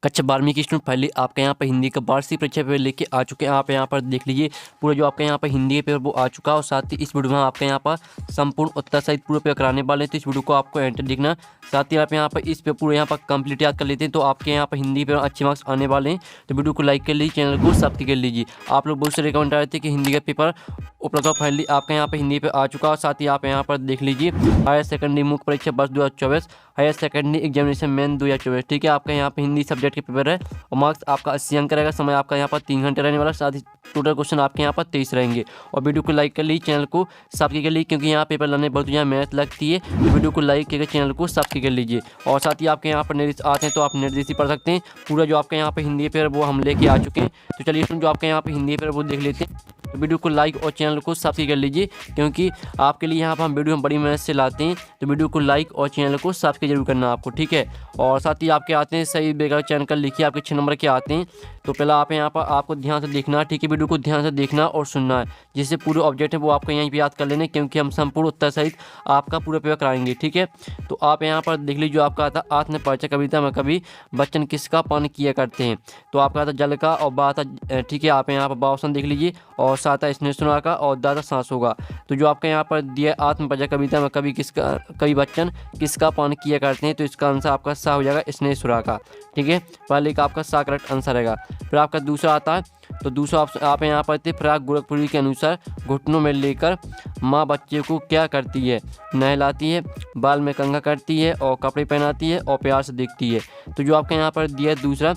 कक्षा 12वीं की स्टूडेंट फाइनली आपके यहाँ पर हिंदी का वार्षिक परीक्षा पेपर लेके आ चुके हैं। आप यहाँ पर देख लीजिए पूरा जो आपके यहाँ पर हिंदी पेपर वो आ चुका है और साथ ही इस वीडियो में आपके यहाँ पर संपूर्ण उत्तर सहित पूरे पेपर कराने वाले हैं। तो इस वीडियो को आपको एंटर देखना, साथ ही आप यहाँ पर इस पेपर पूरे यहाँ पर कंप्लीट याद कर लेते हैं तो आपके यहाँ पर हिंदी पेपर अच्छे मार्क्स आने वाले हैं। तो वीडियो को लाइक कर लीजिए, चैनल को सब्सक्राइब कर लीजिए। आप लोग बहुत सारे कमेंट आए थे कि हिंदी का पेपर उपलब्ध फाइनली आपके यहाँ पर हिंदी पे आ चुका है। साथ ही आप यहाँ पर देख लीजिए हायर सेकेंडरी मुख्य परीक्षा वर्ष 2024 हायर सेकेंडरी एग्जामिनेशन मेन 2024, ठीक है। आपका यहाँ पे हिंदी सब्जेक्ट के पेपर है और मार्क्स आपका 80 अंक रहेगा। समय आपका यहाँ पर 3 घंटे रहने वाला, साथ ही टोटल क्वेश्चन आपके यहाँ पर 23 रहेंगे। और वीडियो को लाइक कर लीजिए, चैनल को सब्सक्राइब कर लीजिए, क्योंकि यहाँ पेपर लाने बहुत यहाँ मेहनत लगती है। तो वीडियो को लाइक करके चैनल को सब्सक्राइब कर लीजिए। और साथ ही आपके यहाँ पर निर्देश आते हैं तो आप निर्देश ही पढ़ सकते हैं। पूरा जो आपके यहाँ पर हिंदी पेपर वो हम लेके आ चुके हैं। तो चलिए जो आपके यहाँ पर हिंदी पेपर वो देख लेते हैं। तो वीडियो को लाइक और चैनल को सब्सक्राइब कर लीजिए, क्योंकि आपके लिए यहाँ पर हम वीडियो बड़ी मेहनत से लाते हैं। तो वीडियो को लाइक और चैनल को सब्सक्राइब जरूर करना आपको, ठीक है। और साथ ही आपके आते हैं सही बेकार चैनल कर लिखिए, आपके 6 नंबर के आते हैं। तो पहले आप यहाँ पर आपको ध्यान से देखना है, ठीक है। वीडियो को ध्यान से देखना और सुनना है, जिससे पूरे ऑब्जेक्ट है वो आपको यहीं पे याद कर लेने, क्योंकि हम संपूर्ण उत्तर सहित आपका पूरा पेपर कराएंगे, ठीक है। तो आप यहाँ पर देख लीजिए, आपका आता आत्मपरिचय कविता में कभी बच्चन किसका पान किया करते हैं। तो आपका आता जल का और बात, ठीक है। आप यहाँ पर बावसन देख लीजिए और साथ स्नेह सुना का और दादा सांस होगा। तो जो आपका यहाँ पर दिया आत्मपरिचय कविता में कभी बच्चन किसका पान किया करते हैं, तो इसका आंसर आपका सा हो जाएगा स्नेह सुरा का, ठीक है। पहले का आपका सा करेक्ट आंसर रहेगा। फिर आपका दूसरा आता है, तो दूसरा आप यहाँ पर फ्राक गोरखपुरी के अनुसार घुटनों में लेकर माँ बच्चे को क्या करती है, नहलाती है, बाल में कंघा करती है और कपड़े पहनाती है और प्यार से देखती है। तो जो आपके यहाँ पर दिया दूसरा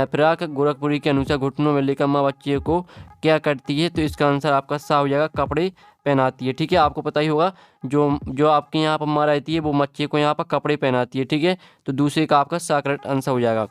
फ्राक गोरखपुरी के अनुसार घुटनों में लेकर माँ बच्चे को क्या करती है, तो इसका आंसर आपका सा हो जाएगा कपड़े पहनाती है, ठीक है। आपको पता ही होगा जो आपके यहाँ पर माँ रहती है वो बच्चे को यहाँ पर कपड़े पहनाती है, ठीक है। तो दूसरे का आपका सा करेक्ट आंसर हो जाएगा।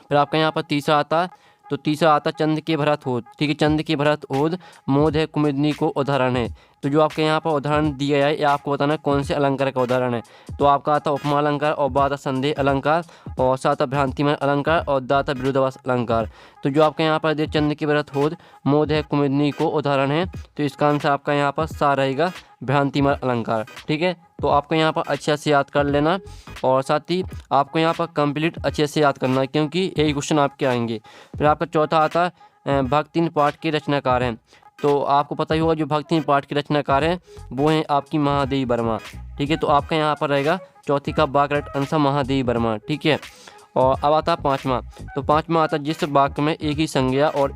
फिर आपका यहाँ पर तीसरा आता है, तो तीसरा आता चंद के भरत होद, ठीक है। चंद के भरत होद मोद है कुमुदनी को उदाहरण है। तो जो आपके यहाँ पर उदाहरण दिया है ये आपको बताना है कौन से अलंकार का उदाहरण है। तो आपका आता उपमा अलंकार और बात संदेह अलंकार और साथ भ्रांतिमय अलंकार और दाता विरोधाभास अलंकार। तो जो आपके यहाँ पर चंद के भरत होद मोद है कुमुदनी को उदाहरण है, तो इसका आंसर आपका यहाँ पर सा रहेगा भ्रांतिमय अलंकार, ठीक है। तो आपको यहाँ पर अच्छे से याद कर लेना और साथ ही आपको यहाँ पर कंप्लीट अच्छे से याद करना है, क्योंकि यही क्वेश्चन आपके आएंगे। फिर आपका चौथा आता है भक्तिन पाठ के रचनाकार हैं। तो आपको पता ही होगा जो भक्तिन पाठ के रचनाकार हैं वो हैं आपकी महादेवी वर्मा, ठीक है। तो आपका यहाँ पर रहेगा चौथी का वाक्य करेक्ट आंसर महादेवी वर्मा, ठीक है। और अब आता है पाँचवा, तो पाँचवा आता है जिस वाक्य में एक ही संज्ञा और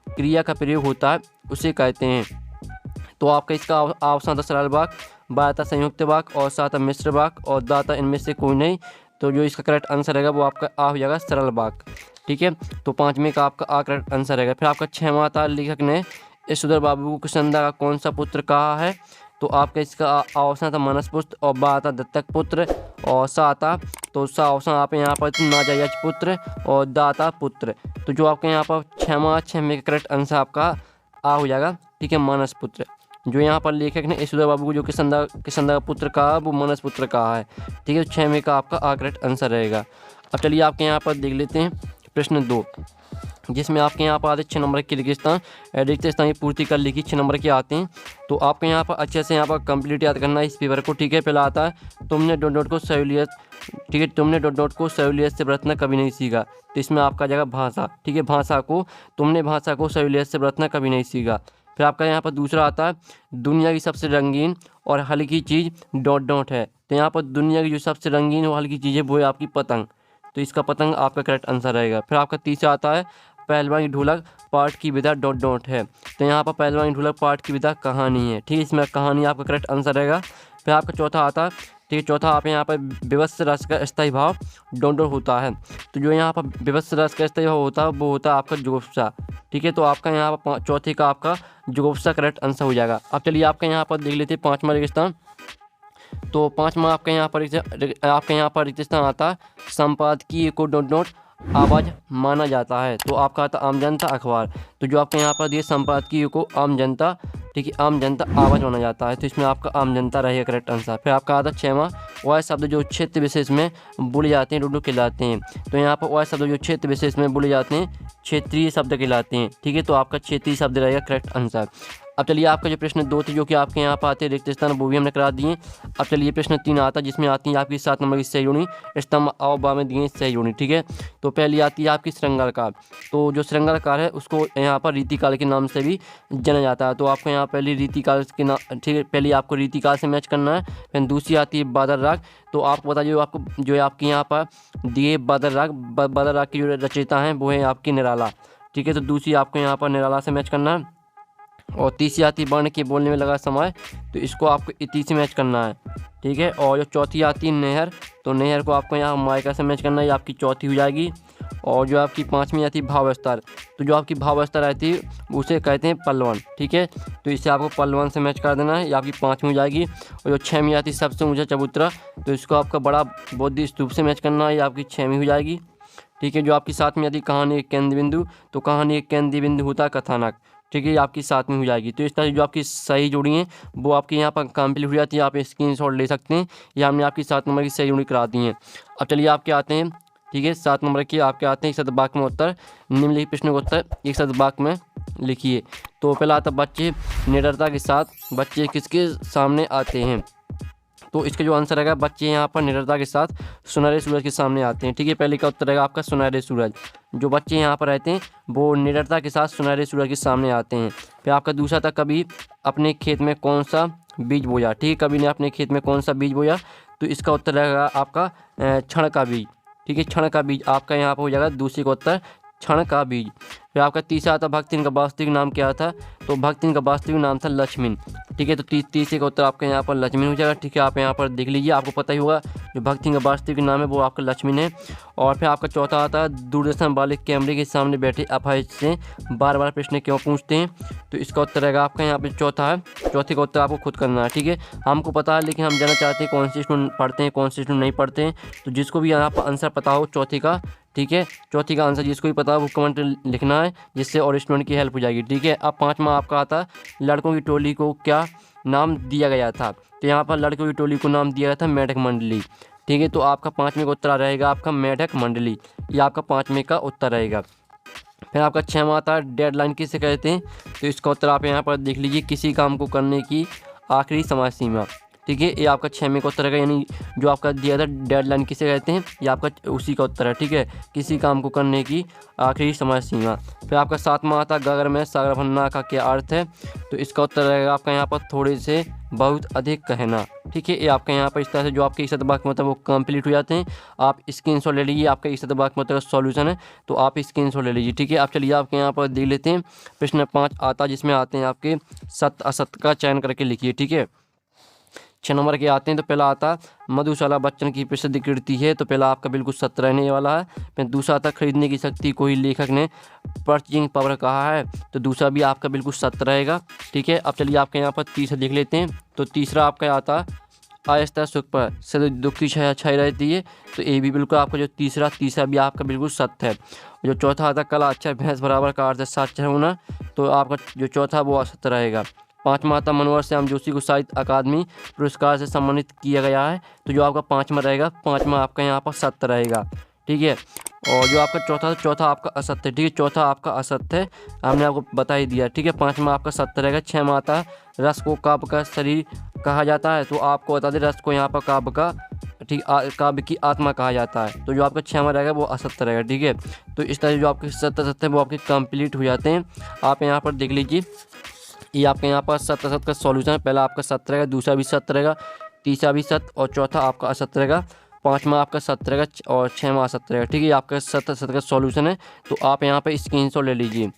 क्रिया का प्रयोग होता है उसे कहते हैं। तो आपका इसका ऑप्शन आता सरल वाक्य, बाता संयुक्त वाक्य और साथ मिश्र वाक्य और दाता इनमें से कोई नहीं। तो जो इसका करेक्ट आंसर रहेगा वो आपका आ हो जाएगा सरल वाक्य, ठीक है। तो पाँचवें का आपका आ करेक्ट आंसर रहेगा। फिर आपका छठवां आता लेखक ने यशोधर बाबू को किशनदा का कौन सा पुत्र कहा है। तो आपका इसका ऑप्शन था मानस पुत्र और बा आता दत्तक पुत्र और सा आता, तो सा ऑप्शन आप यहाँ पर नाजायज पुत्र और दाता पुत्र। तो जो आपके यहाँ पर छठवें का करेक्ट आंसर आपका आ हो जाएगा, ठीक है, मानस पुत्र। जो यहाँ पर लेखक ने यशोधर बाबू को जो किशनदा का पुत्र कहा वो मानस पुत्र कहा है, ठीक है। 6वें का आपका आ करेक्ट आंसर रहेगा। अब चलिए आपके यहाँ पर देख लेते हैं प्रश्न 2, जिसमें आपके यहाँ पर आते 6 नंबर के रिक्त स्थान की पूर्ति कर लिखी 6 नंबर के आते हैं। तो आपके यहाँ पर अच्छे से यहाँ पर कंप्लीट याद करना है इस पेपर को, ठीक है। पहला आता है तुमने डॉट को सहूलियत, ठीक है, तुमने डॉट को सहूलियत से बरतना कभी नहीं सीखा। तो इसमें आपका जाएगा भाषा, ठीक है। तुमने भाषा को सहूलियत से बरतना कभी नहीं सीखा। फिर आपका यहाँ पर दूसरा आता है दुनिया की सबसे रंगीन और हल्की चीज़ डॉट है। तो यहाँ पर दुनिया की जो सबसे रंगीन और हल्की चीज़ है वो है आपकी पतंग। तो इसका पतंग आपका करेक्ट आंसर रहेगा। फिर आपका तीसरा आता है पहलवान ढोलक पाठ की विधा डॉट है। तो यहाँ पर पहलवान ढोलक पाठ की विधा कहानी है, ठीक है। इसमें कहानी आपका करेक्ट आंसर रहेगा। फिर आपका चौथा आता है, ठीक है, चौथा आप यहाँ पर विवश रस का स्थायी भाव डॉट होता है। तो जो यहाँ पर विवश रस का स्थायी भाव होता है वो होता है आपका जुगुप्सा, ठीक है। तो आपका यहाँ पर चौथे का आपका जुगुप्सा करेक्ट आंसर हो जाएगा। अब चलिए आपके यहाँ पर देख लेते हैं 5वां रिक्त स्थान। तो 5वां आपके यहाँ पर रिक्त स्थान आता है संपादकीय को डॉट आवाज़ माना जाता है। तो आपका आता आम जनता अखबार। तो जो आपके यहाँ पर दिए संपादकीय को आम जनता, ठीक है, आम जनता आवाज़ माना जाता है। तो इसमें आपका आम जनता रहेगा करेक्ट आंसर। फिर आपका आता 6वां वह शब्द जो क्षेत्र विशेष में बोले जाते हैं डॉट कहलाते हैं। तो यहाँ पर वह शब्द जो क्षेत्र विशेष में बोले जाते हैं क्षेत्रीय शब्द कहलाते हैं, ठीक है। तो आपका क्षेत्रीय शब्द रहेगा करेक्ट आंसर। अब चलिए आपका जो प्रश्न 2 थे जो कि आपके यहाँ पर आते हैं रिक्त स्थान, वो भी हमने करा दिए। अब चलिए प्रश्न 3 आता है जिसमें आती है आपकी 7 नंबर की सही जोड़ी, स्तंभ अ व में दिए सही जोड़ी। ठीक है, तो पहली आती है आपकी श्रृंगारकार। तो जो श्रृंगारकार है उसको यहाँ पर रीतिकाल के नाम से भी जाना जाता है। तो आपको यहाँ पहली रीतिकाल के नाम, ठीक है, पहले आपको रीतिकाल से मैच करना है। फिर दूसरी आती है बादल राग। तो आपको बता जो आपको जो है आपके यहाँ पर दिए बादल राग, बादल राग की जो रचयिता हैं वो है आपकी निराला। ठीक है, तो दूसरी आपको यहाँ पर निराला से मैच करना है। और तीसरी आती है वर्ण के बोलने में लगा समय, तो इसको आपको इति से मैच करना है। ठीक है, और जो चौथी आती है नहर, तो नहर को आपको यहाँ मायका से मैच करना है, ये आपकी चौथी हो जाएगी। और जो आपकी पाँचवीं आती है भाव विस्तार, तो जो आपकी भाव विस्तार आती है उसे कहते हैं पल्लवन। ठीक है, तो इसे आपको पल्लवन से मैच कर देना है, ये आपकी पाँचवीं हो जाएगी। और जो छवीं आती है सबसे ऊंचा चबूतरा, तो इसको आपका बड़ा बौद्ध स्तूप से मैच करना है, ये आपकी छवीं हो जाएगी। ठीक है, जो आपकी सातवीं आती है कहानी एक केंद्र बिंदु, तो कहानी एक केंद्र बिंदु होता है कथानक। ठीक है, ये आपकी सातवीं हो जाएगी। तो इस तरह जो आपकी सही जोड़ी हैं वो आपके यहाँ पर कंप्लीट हो जाती है, आप स्क्रीनशॉट ले सकते हैं। ये हमने आपकी 7 नंबर की सही जोड़ी करा दी है। अब चलिए आपके आते हैं, ठीक है, 7 नंबर के आपके आते हैं एक शतवाक्य में उत्तर। निम्नलिखित प्रश्न का उत्तर एक शतवाक्य में लिखिए। तो पहला आता बच्चे निडरता के साथ बच्चे किसके सामने आते हैं। तो इसका जो आंसर रहेगा बच्चे यहाँ पर निडरता के साथ सुनहरे सूरज के सामने आते हैं। ठीक है, पहले का उत्तर रहेगा आपका सुनहरे सूरज। जो बच्चे यहाँ पर रहते हैं वो निडरता के साथ सुनहरे सूरज के सामने आते हैं। फिर आपका दूसरा था कभी अपने खेत में कौन सा बीज बोया। ठीक है, कभी ने अपने खेत में कौन सा बीज बोया, तो इसका उत्तर रहेगा आपका क्षण का बीज। ठीक है, क्षण का बीज आपका यहाँ पर हो जाएगा दूसरे का उत्तर क्षण का बीज। फिर आपका तीसरा आता भक्तिन का वास्तविक नाम क्या था, तो भक्तिन का वास्तविक नाम था लक्ष्मण। ठीक है, तो तीसरे का उत्तर आपका यहाँ पर लक्ष्मण हो जाएगा। ठीक है, आप यहाँ पर देख लीजिए, आपको पता ही होगा जो भक्तिन का वास्तविक नाम है वो आपका लक्ष्मण है। और फिर आपका चौथा आता है दूरदर्शन वाले कैमरे के सामने बैठे अभय से बार बार प्रश्न क्यों पूछते हैं, तो इसका उत्तर रहेगा आपका यहाँ पर चौथा है। चौथे का उत्तर आपको खुद करना है। ठीक है, हमको पता है लेकिन हम जानना चाहते हैं कौन से स्टूडेंट पढ़ते हैं कौन से स्टूडेंट नहीं पढ़ते हैं। तो जिसको भी यहाँ पर आंसर पता हो चौथे का, ठीक है, चौथी का आंसर जिसको भी पता है वो कमेंट लिखना है, जिससे और स्टूडेंट की हेल्प हो जाएगी। ठीक है, अब पाँचवा आपका आता है लड़कों की टोली को क्या नाम दिया गया था, तो यहाँ पर लड़कों की टोली को नाम दिया गया था मेढक मंडली। ठीक है, तो आपका पाँचवें का उत्तर रहेगा आपका मेढक मंडली, ये आपका पाँचवें का उत्तर रहेगा। फिर आपका छठवां आता है डेडलाइन किसे कहते हैं, तो इसका उत्तर आप यहाँ पर देख लीजिए किसी काम को करने की आखिरी समय सीमा। ठीक है, ये आपका छठवें का उत्तर है, यानी जो आपका दिया था डेडलाइन किसे कहते हैं, ये आपका उसी का उत्तर है। ठीक है, किसी काम को करने की आखिरी समय सीमा। फिर आपका सातवां आता गगर में सागर भरना का क्या अर्थ है, तो इसका उत्तर रहेगा आपका यहाँ पर थोड़े से बहुत अधिक कहना। ठीक है, ये आपका यहाँ पर इस तरह से जो आपके शतवाक्य मतलब वो कंप्लीट हो जाते हैं। आप स्क्रीनशॉट ले लीजिए, आपका इस शतवाक्य मतलब सॉल्यूशन है, तो आप स्क्रीनशॉट ले लीजिए। ठीक है, आप चलिए आपके यहाँ पर देख लेते हैं प्रश्न 5 आता जिसमें आते हैं आपके सत्य असत्य का चयन करके लिखिए। ठीक है, 6 नंबर के आते हैं। तो पहला आता मधुशाला बच्चन की प्रसिद्ध कृति है, तो पहला आपका बिल्कुल सत्य रहने वाला है। फिर दूसरा आता खरीदने की शक्ति को ही लेखक ने परचेजिंग पावर कहा है, तो दूसरा भी आपका बिल्कुल सत्य रहेगा। ठीक है, अब चलिए आपके यहाँ पर तीसरा देख लेते हैं। तो तीसरा आपका आता आहिस्ता सुख पर सदैव दुख की छाया छाई रहती है, तो ये भी बिल्कुल आपका जो तीसरा भी आपका बिल्कुल सत्य है। जो चौथा आता कला अक्षर भैंस बराबर का अर्थ साक्षर होना, तो आपका जो चौथा वो असत्य रहेगा। पाँचवा आता मनोहर श्याम जोशी को साहित्य अकादमी पुरस्कार से सम्मानित किया गया है, तो जो आपका पाँचवा रहेगा, पाँचवा आपका यहाँ पर सत्य रहेगा। ठीक है, और जो आपका चौथा आपका असत्य है। ठीक है, चौथा आपका असत्य है, हमने आपको बता ही दिया। ठीक है, पाँचवा आपका सत्य रहेगा। छठवां आता रस को काव्य का शरीर कहा जाता है, तो आपको बता दें रस को यहाँ पर काव्य का, ठीक, काव्य की आत्मा कहा जाता है, तो जो आपका छठवां रहेगा वो असत्य रहेगा। ठीक है, तो इस तरह जो आपके सत्य है वो आपके कंप्लीट हो जाते हैं। आप यहाँ पर देख लीजिए, ये आपके यहाँ पर सत्य असत्य का सॉल्यूशन है। पहला आपका सत्य रहेगा, दूसरा भी सत्य रहेगा, तीसरा भी सत्य, और चौथा आपका असत्य रहेगा, पाँचवा आपका सत्य रहेगा और छठवां असत्य रहेगा। ठीक है, आपका सत्य असत्य का सॉल्यूशन है, तो आप यहाँ पर स्क्रीनशॉट ले लीजिए।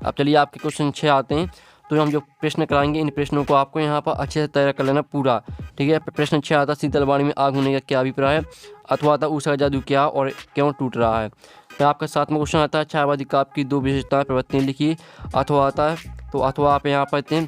अब चलिए आपके क्वेश्चन 6 आते हैं। तो हम जो प्रश्न कराएंगे इन प्रश्नों को आपको यहाँ पर अच्छे से तैयार कर लेना पूरा। ठीक है, प्रश्न 6 आता शीतलवाणी में आग होने का क्या अभिप्राय है, अथवा आता ऊषा का जादू क्या और क्यों टूट रहा है। फिर आपका 7वां क्वेश्चन आता है छायावादी काव्य की 2 विशेषताएं प्रवृत्तियाँ लिखिए। अथवा आता है, तो अथवा आप यहाँ पर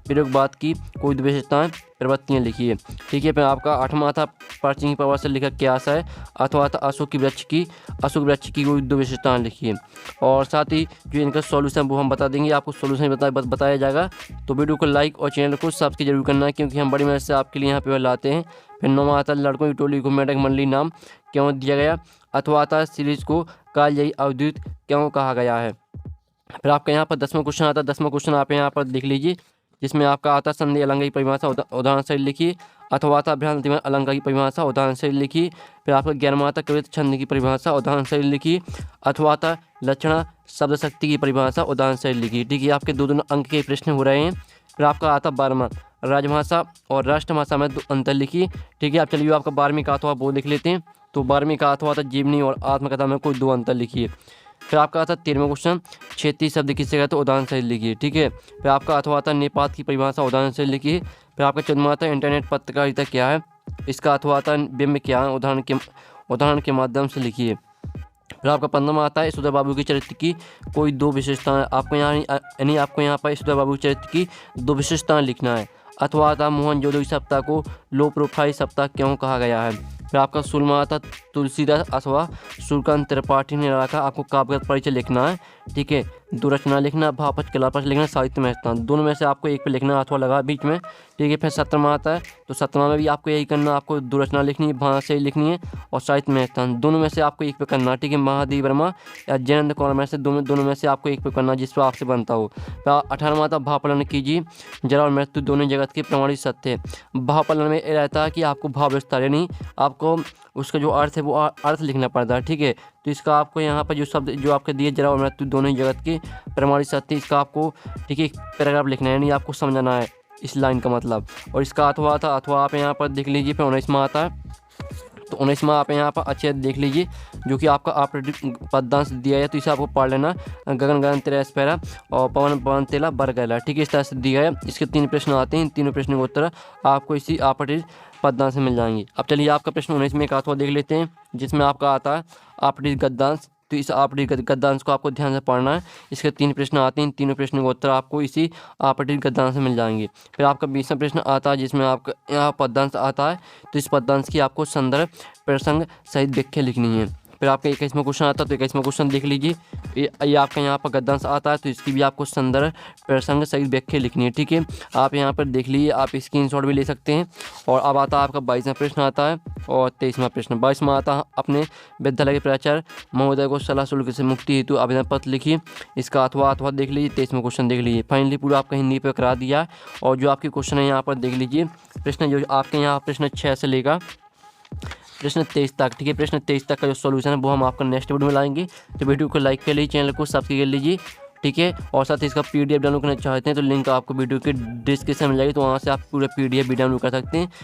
प्रयोगवाद की कोई 2 विशेषताएं प्रवृत्तियाँ लिखिए। ठीक है, फिर आपका 8वां आता परचेजिंग पावर से लेकर क्या आशा है। अथवा आता अशोक वृक्ष की कोई 2 विशेषताएं लिखिए। और साथ ही जो इनका सॉल्यूशन वो हम बता देंगे, आपको सॉल्यूशन बताया जाएगा। तो वीडियो को लाइक और चैनल को सब्सक्राइब जरूर करना है, क्योंकि हम बड़ी मेहनत से आपके लिए यहाँ पे लाते हैं। फिर 9वां आता लड़कों की टोली को मेढक मंडली नाम क्यों दिया गया। अथवा आता सीरीज को कालजयी अवधूत क्यों कहा गया है। फिर आपका यहाँ पर 10वां क्वेश्चन आता है। 10वां क्वेश्चन आप यहाँ पर देख लीजिए, जिसमें आपका आता है संधि अलंकार की परिभाषा उदाहरण से लिखिए, अथवा आता अभ्यंतर में अलंकार की परिभाषा उदाहरण से लिखिए। फिर आपका 11वां आता कवित्व छंद की परिभाषा उदाहरण से लिखिए, अथवा आता लक्षण शब्द शक्ति की परिभाषा उदाहरण से लिखिए। ठीक है, आपके दो अंक के प्रश्न हो रहे हैं। फिर आपका आता 12वां राजभाषा और राष्ट्रभाषा में अंतर लिखिए। ठीक है, आप चलिए आपका 12वीं का अथवा वो लिख लेते हैं। तो 12वीं का अथवा आता जीवनी और आत्मकथा में कोई 2 अंतर लिखिए। फिर आपका आता 13वां क्वेश्चन क्षेत्रीय शब्द किससे कहते हैं उदाहरण से लिखिए। ठीक है, फिर आपका अथवा आता निपात की परिभाषा उदाहरण से लिखिए। फिर आपका 14वां आता इंटरनेट पत्रकारिता क्या है, इसका अथवा आता बिंब क्या है, उदाहरण के माध्यम से लिखिए। फिर आपका 15वां आता है ईश्वर बाबू के चरित्र की कोई 2 विशेषताएं, आपको यहाँ यानी आपको यहाँ पर ईश्वर बाबू के चरित्र की 2 विशेषताएं लिखना है। अथवा आता मोहनजोदड़ो सप्ताह को लो प्रोफाइल सप्ताह क्यों कहा गया है। फिर आपका 16वां आता तुलसीदास अथवा सूर्यकांत त्रिपाठी ने रखा, आपको काव्यगत परिचय लिखना है। ठीक है, 2 रचना लिखना, भावपक्ष कलापक्ष लिखना, साहित्य में स्थान, दोनों में से आपको एक पे लिखना अथवा लगा बीच में। ठीक है, फिर 17वां आता है तो 17वां में भी आपको यही करना, आपको 2 रचना लिखनी है, भाषा से लिखनी है और साहित्य में स्थान, दोनों में से आपको एक पे करना। ठीक है, महादेव वर्मा या जयनंद कौर में से दोनों में से आपको एक पे करना जिस पर आपसे बनता हो। फिर 18वां आता भावपलन कीजिए, जरा और मृत्यु दोनों जगत के प्रमाणित सत्य है। भावपलन में ये रहता है कि आपको भाव विस्तार यानी आपको उसका जो अर्थ है वो अर्थ लिखना पड़ता है। ठीक है, तो इसका आपको यहाँ पर जो शब्द जो आपके दिए जरा और मृत्यु दोनों ही जगत के प्रमाणित सत्य, इसका आपको ठीक है पैराग्राफ लिखना है, यानी आपको समझाना है इस लाइन का मतलब। और इसका अथवा था, अथवा आप यहाँ पर देख लीजिए। फिर 19वां आता है तो 19वां आप यहाँ पर अच्छे देख लीजिए, जो कि आपका ऑपरेटिव पदयांश दिया है, तो इसे आपको पढ़ लेना। गगन गगन तेरा स्पैरा और पवन पवन तेला बर गैला। ठीक है, इस तरह से दिया है। इसके 3 प्रश्न आते हैं, इन तीनों प्रश्नों के उत्तर आपको इसी ऑपरेटिव पदयांश से मिल जाएंगे। अब चलिए आपका प्रश्न 19 का अथवा देख लेते हैं, जिसमें आपका आता है ऑपरेटिव गद्यांश। तो इस ऑपरेटिव गद्यांश को आपको ध्यान से पढ़ना है। इसके 3 प्रश्न आते हैं, इन तीनों प्रश्नों के उत्तर आपको इसी ऑपरेटिव गद्यांश से मिल जाएंगे। फिर आपका 20वां प्रश्न आता है, जिसमें आपका यहाँ पदयांश आता है, तो इस पदयांश की आपको संदर्भ प्रसंग सहित व्याख्या लिखनी है। फिर आपका 21वां क्वेश्चन आता है, तो 21वां क्वेश्चन देख लीजिए। ये आपका यहाँ पर गद्यांश आता है, तो इसकी भी आपको संदर्भ प्रसंग सहित व्याख्या लिखनी है। ठीक है, आप यहाँ पर देख लीजिए, आप स्क्रीनशॉट भी ले सकते हैं। और अब आता है आपका 22वां प्रश्न आता है और 23वां प्रश्न। 22वां आता है अपने विद्यालय के प्राचार्य महोदय को सलाह शुल्क से मुक्ति हेतु आवेदन पत्र लिखिए, इसका अथवा देख लीजिए। 23वां क्वेश्चन देख लीजिए। फाइनली पूरा आपका हिंदी पे करा दिया। और जो आपके क्वेश्चन है यहाँ पर देख लीजिए, प्रश्न जो आपके यहाँ प्रश्न 6 से लेकर प्रश्न 23 तक। ठीक है, प्रश्न 23 तक का जो सॉल्यूशन है वो हम आपका नेक्स्ट वीडियो में लाएंगे। तो वीडियो को लाइक कर लीजिए, चैनल को सब्सक्राइब कर लीजिए। ठीक है, और साथ ही इसका PDF डाउनलोड करना चाहते हैं तो लिंक आपको वीडियो के डिस्क्रिप्शन में मिल जाएगी, तो वहाँ से आप पूरा PDF भी डाउनलोड कर सकते हैं।